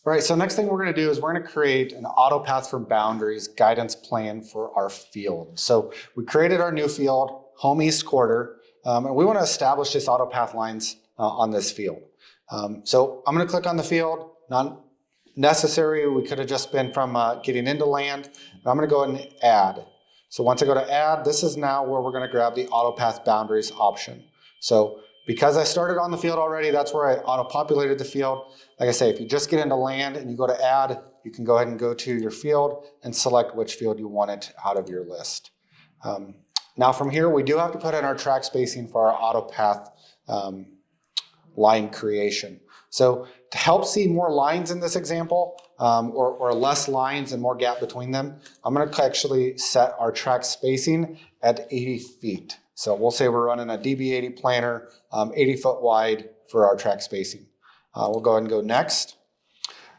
All right, so next thing we're going to do is we're going to create an Autopath from boundaries guidance plan for our field. So we created our new field, home east quarter, and we want to establish this Autopath lines on this field. So I'm going to click on the field, not necessary. We could have just been from getting into land. And I'm going to go ahead and add. So once I go to add, this is now where we're going to grab the Autopath boundaries option. So because I started on the field already, that's where I auto-populated the field. Like I say, if you just get into land and you go to add, you can go ahead and go to your field and select which field you want it out of your list. Now from here, we do have to put in our track spacing for our Autopath line creation. So to help see more lines in this example, or less lines and more gap between them, I'm going to actually set our track spacing at 80 feet. So we'll say we're running a DB80 planter, 80 foot wide for our track spacing. We'll go ahead and go next.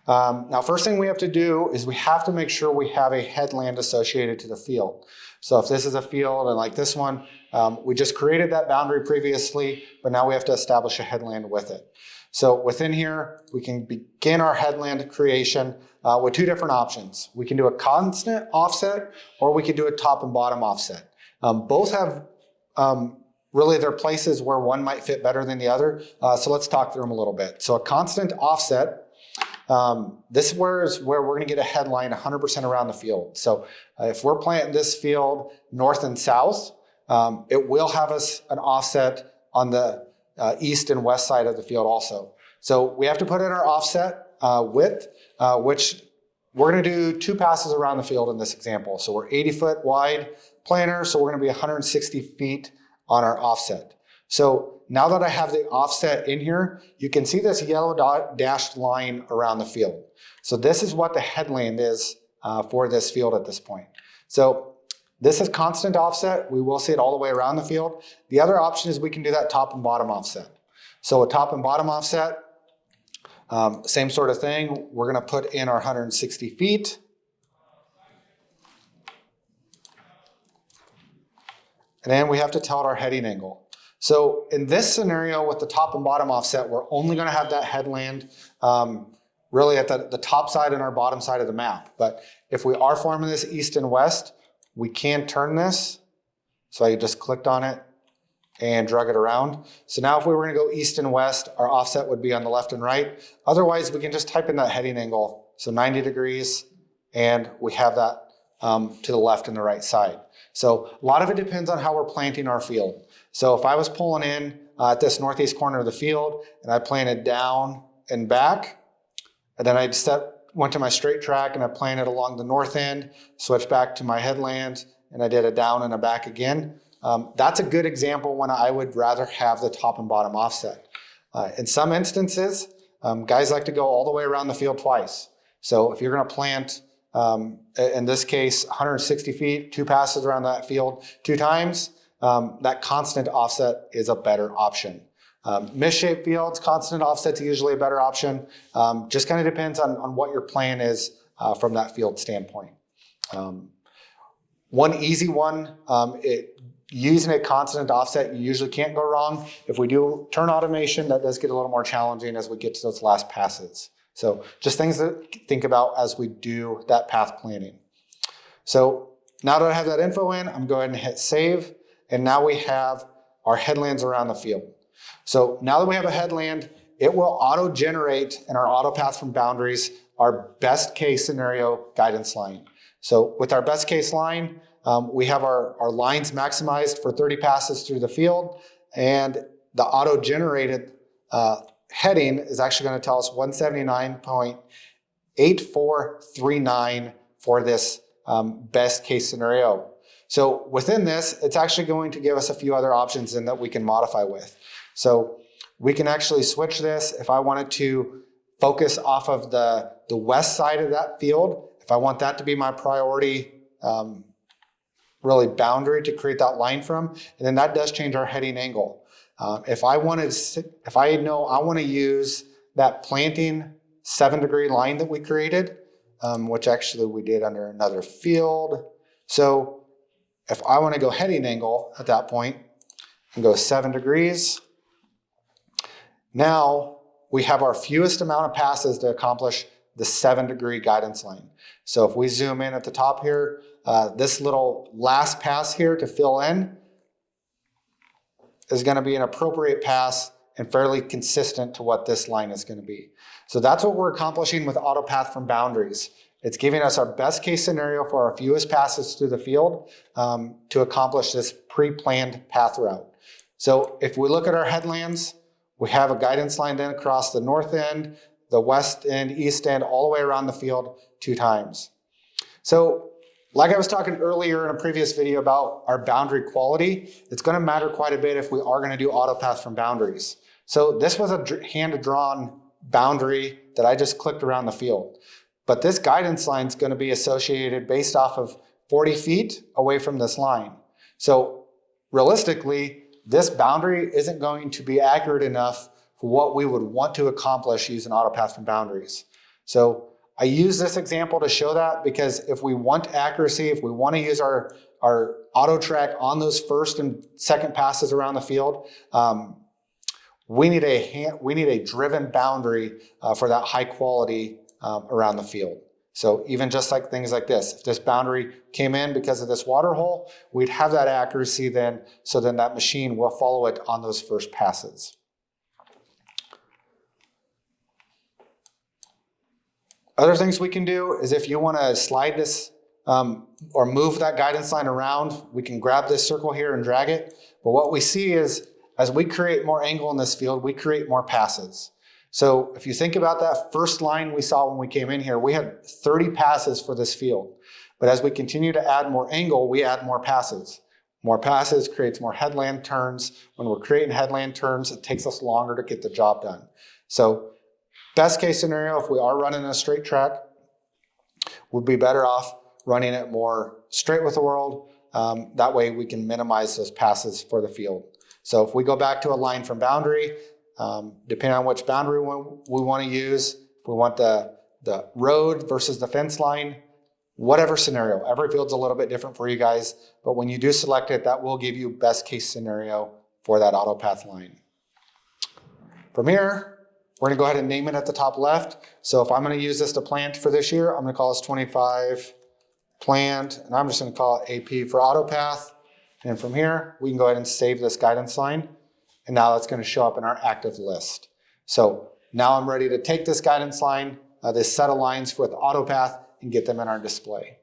Now, first thing we have to do is we have to make sure we have a headland associated to the field. So if this is a field and like this one, we just created that boundary previously, but now we have to establish a headland with it. So within here, we can begin our headland creation with two different options. We can do a constant offset, or we can do a top and bottom offset. Both have really there are places where one might fit better than the other. So let's talk through them a little bit. So a constant offset, this is where we're gonna get a headline 100% around the field. So if we're planting this field north and south, it will have us an offset on the east and west side of the field also. So we have to put in our offset width, which we're gonna do 2 passes around the field in this example. So we're 80 foot wide planter, so we're gonna be 160 feet on our offset. So now that I have the offset in here, you can see this yellow dashed line around the field. So this is what the headland is for this field at this point. So this is constant offset. We will see it all the way around the field. The other option is we can do that top and bottom offset. So a top and bottom offset, same sort of thing. We're gonna put in our 160 feet. And then we have to tell it our heading angle. So in this scenario with the top and bottom offset, we're only gonna have that headland really at the top side and our bottom side of the map. But if we are farming this east and west, we can turn this. So I just clicked on it and drug it around. So now if we were gonna go east and west, our offset would be on the left and right. Otherwise, we can just type in that heading angle. So 90 degrees, and we have that to the left and the right side. So a lot of it depends on how we're planting our field. So if I was pulling in at this northeast corner of the field and I planted down and back, and then I went to my straight track and I planted along the north end, switched back to my headland, and I did a down and a back again. That's a good example when I would rather have the top and bottom offset. In some instances, guys like to go all the way around the field twice. So if you're gonna plant, in this case, 160 feet, 2 passes around that field 2 times, that constant offset is a better option. Misshaped fields, constant offset's usually a better option. Just kind of depends on what your plan is from that field standpoint. One easy one, using a constant offset, you usually can't go wrong. If we do turn automation, that does get a little more challenging as we get to those last passes. So just things to think about as we do that path planning. So now that I have that info in, I'm going to hit save. And now we have our headlands around the field. So now that we have a headland, it will auto-generate in our Autopath from boundaries our best case scenario guidance line. So with our best case line, we have our lines maximized for 30 passes through the field, and the auto-generated heading is actually going to tell us 179.8439 for this best case scenario. So within this, it's actually going to give us a few other options in that we can modify with. So we can actually switch this if I wanted to focus off of the west side of that field. If I want that to be my priority really boundary to create that line from, and then that does change our heading angle. If I know I want to use that planting 7-degree line that we created, which actually we did under another field. So if I want to go heading angle at that point and go 7 degrees, now we have our fewest amount of passes to accomplish the 7-degree guidance line. So if we zoom in at the top here, this little last pass here to fill in is going to be an appropriate pass and fairly consistent to what this line is going to be. So that's what we're accomplishing with Autopath from boundaries. It's giving us our best case scenario for our fewest passes through the field to accomplish this pre-planned path route. So if we look at our headlands, we have a guidance line then across the north end, the west end, east end, all the way around the field 2 times. So like I was talking earlier in a previous video about our boundary quality, it's going to matter quite a bit if we are going to do Autopath from boundaries. So this was a hand-drawn boundary that I just clicked around the field. But this guidance line is going to be associated based off of 40 feet away from this line. So realistically, this boundary isn't going to be accurate enough for what we would want to accomplish using Autopath from boundaries. So I use this example to show that because if we want accuracy, if we want to use our auto track on those first and second passes around the field, we need a driven boundary for that high quality around the field. So even just like things like this, if this boundary came in because of this water hole, we'd have that accuracy then, so then that machine will follow it on those first passes. Other things we can do is if you want to slide this or move that guidance line around, we can grab this circle here and drag it. But what we see is as we create more angle in this field, we create more passes. So if you think about that first line we saw when we came in here, we had 30 passes for this field. But as we continue to add more angle, we add more passes. More passes creates more headland turns. When we're creating headland turns, it takes us longer to get the job done. So best case scenario, if we are running a straight track, we'd be better off running it more straight with the world. That way we can minimize those passes for the field. So if we go back to a line from boundary, depending on which boundary we want to use, if we want the road versus the fence line, whatever scenario, every field's a little bit different for you guys, but when you do select it, that will give you best case scenario for that Autopath line. From here, we're going to go ahead and name it at the top left. So if I'm going to use this to plant for this year, I'm going to call this 25 plant, and I'm just going to call it AP for Autopath. And from here, we can go ahead and save this guidance line. And now it's going to show up in our active list. So now I'm ready to take this guidance line, this set of lines with Autopath, and get them in our display.